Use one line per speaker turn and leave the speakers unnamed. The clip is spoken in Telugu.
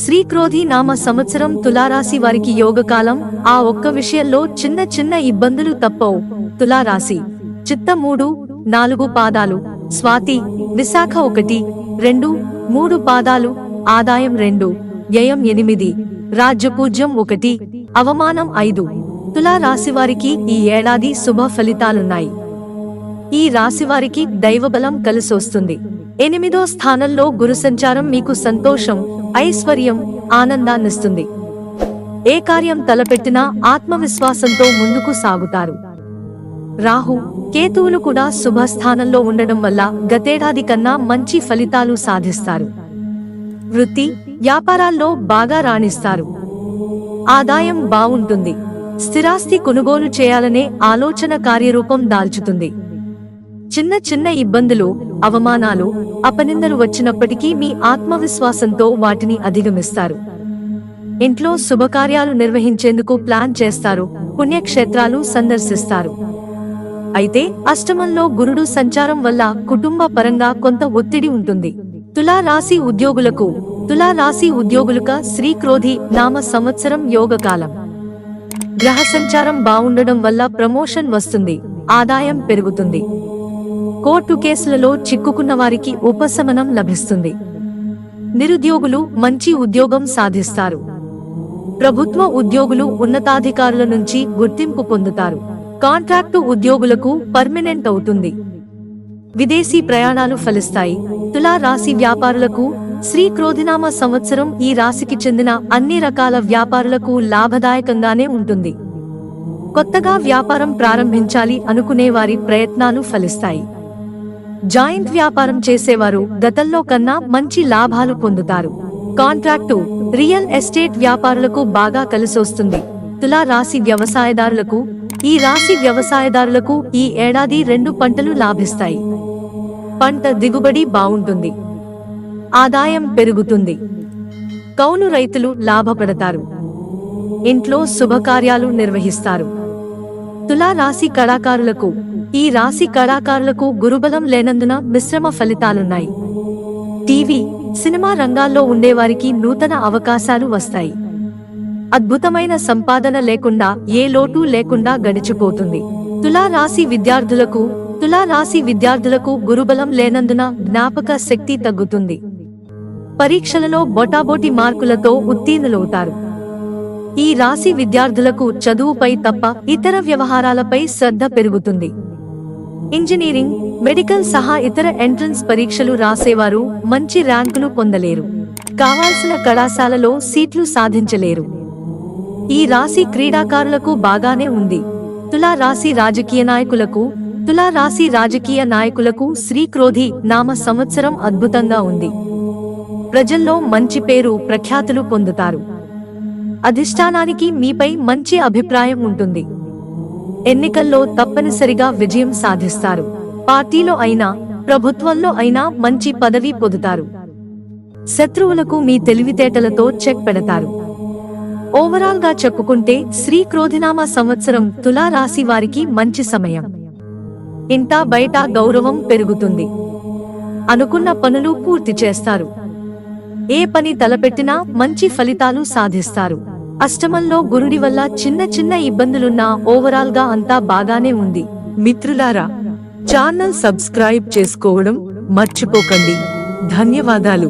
శ్రీక్రోధి నామ సంవత్సరం తులారాశి వారికి యోగకాలం. ఆ ఒక్క విషయంలో చిన్న చిన్న ఇబ్బందులు తప్పవు. తులారాశి చిత్త 3, 4 పాదాలు, స్వాతి, విశాఖ 1, 2, 3 పాదాలు, ఆదాయం 2, వ్యయం 8, రాజ్యపూజ్యం 1, అవమానం 5. తులారాశివారికి ఈ ఏడాది శుభ ఫలితాలున్నాయి. ఈ రాశివారికి దైవబలం కలిసొస్తుంది. 8వ స్థానంలో గురు సంచారం మీకు సంతోషం, ఐశ్వర్యం, ఆనందాన్నిస్తుంది. ఏ కార్యం తలపెట్టినా ఆత్మవిశ్వాసంతో ముందుకు సాగుతారు. రాహు, కేతువులు కూడా శుభస్థానంలో ఉండడం వల్ల గతేడాది కన్నా మంచి ఫలితాలు సాధిస్తారు. వృత్తి, వ్యాపారాల్లో బాగా రాణిస్తారు. ఆదాయం బావుంటుంది. స్థిరాస్తి కొనుగోలు చేయాలనే ఆలోచన కార్యరూపం దాల్చుతుంది. చిన్న చిన్న ఇబ్బందులు, అవమానాలు, అపనిందలు వచ్చినప్పటికీ మీ ఆత్మవిశ్వాసంతో వాటిని అధిగమిస్తారు. ఇంట్లో శుభకార్యాలు నిర్వహించేందుకు ప్లాన్ చేస్తారు. పుణ్యక్షేత్రాలు సందర్శిస్తారు. అయితే అష్టమంలో గురుడు సంచారం వల్ల కుటుంబ పరంగా కొంత ఒత్తిడి ఉంటుంది. తులారాశి ఉద్యోగులకు శ్రీక్రోధి నామ సంవత్సరం యోగకాలం. గ్రహ సంచారం బావుండడం వల్ల ప్రమోషన్ వస్తుంది. ఆదాయం పెరుగుతుంది. కోర్టు కేసులలో చిక్కుకున్న వారికి ఉపశమనం లభిస్తుంది. నిరుద్యోగులు మంచి ఉద్యోగం సాధిస్తారు. ప్రభుత్వ ఉద్యోగులు ఉన్నతాధికారుల నుంచి గుర్తింపు పొందుతారు. కాంట్రాక్టు ఉద్యోగులకు పర్మనెంట్ అవుతుంది. విదేశీ ప్రయాణాలు ఫలిస్తాయి. తులా రాశి వ్యాపారులకు శ్రీక్రోధినామ సంవత్సరం ఈ రాశికి చెందిన అన్ని రకాల వ్యాపారులకు లాభదాయకంగానే ఉంటుంది. కొత్తగా వ్యాపారం ప్రారంభించాలి అనుకునే వారి ప్రయత్నాలు ఫలిస్తాయి. జాయింట్ వ్యాపారం చేసేవారు గతంలో కన్నా మంచి లాభాలు పొందుతారు. కాంట్రాక్టు, రియల్ ఎస్టేట్ వ్యాపారులకు బాగా కలిసొస్తుంది. తులా రాశి వ్యవసాయదారులకు ఈ ఏడాది 2 పంటలు లాభిస్తాయి. పంట దిగుబడి బావుంటుంది. ఆదాయం పెరుగుతుంది. కౌలు రైతులు లాభపడతారు. ఇంట్లో శుభకార్యాలు నిర్వహిస్తారు. తులా రాశి ఈ రాశి కళాకారులకు గురుబలం లేనందున మిశ్రమ ఫలితాలున్నాయి. టీవీ, సినిమా రంగాల్లో ఉండేవారికి నూతన అవకాశాలు వస్తాయి. అద్భుతమైన సంపాదన లేకుండా ఏ లోటు లేకుండా గడిచిపోతుంది. తులా రాశి విద్యార్థులకు గురుబలం లేనందున జ్ఞాపక శక్తి తగ్గుతుంది. పరీక్షలలో బొటాబోటి మార్కులతో ఉత్తీర్ణులవుతారు. ఈ రాశి విద్యార్థులకు చదువుపై తప్ప ఇతర వ్యవహారాలపై శ్రద్ధ పెరుగుతుంది. ఇంజనీరింగ్, మెడికల్ సహా ఇతర ఎంట్రన్స్ పరీక్షలు రాసేవారు మంచి ర్యాంకులు పొందలేరు. కావాల్సిన కళాశాలలో సీట్లు సాధించలేరు. ఈ రాశి క్రీడాకారులకు బాగానే ఉంది. తులా రాశి రాజకీయ నాయకులకు శ్రీక్రోధి నామ సంవత్సరం అద్భుతంగా ఉంది. ప్రజల్లో మంచి పేరు ప్రఖ్యాతులు పొందుతారు. అధిష్టానానికి మీపై మంచి అభిప్రాయం ఉంటుంది. ఎన్నికల్లో తప్పనిసరిగా విజయం సాధిస్తారు. పార్టీలో అయినా ప్రభుత్వంలో అయినా మంచి పదవి పొందుతారు. శత్రువులకు మీ తెలివితేటలతో చెక్ పెడతారు. ఓవరాల్ గా చెప్పుకుంటే శ్రీక్రోధినామ సంవత్సరం తులా రాశి వారికి మంచి సమయం. ఇంటా బయట గౌరవం పెరుగుతుంది. అనుకున్న పనులు పూర్తి చేస్తారు. ఏ పని తలపెట్టినా మంచి ఫలితాలు సాధిస్తారు. అష్టమంలో గురుడి వల్ల చిన్న చిన్న ఇబ్బందులున్నా ఓవరాల్ గా అంతా బాగానే ఉంది.
మిత్రులారా, ఛానల్ సబ్స్క్రైబ్ చేసుకోవడం మర్చిపోకండి. ధన్యవాదాలు.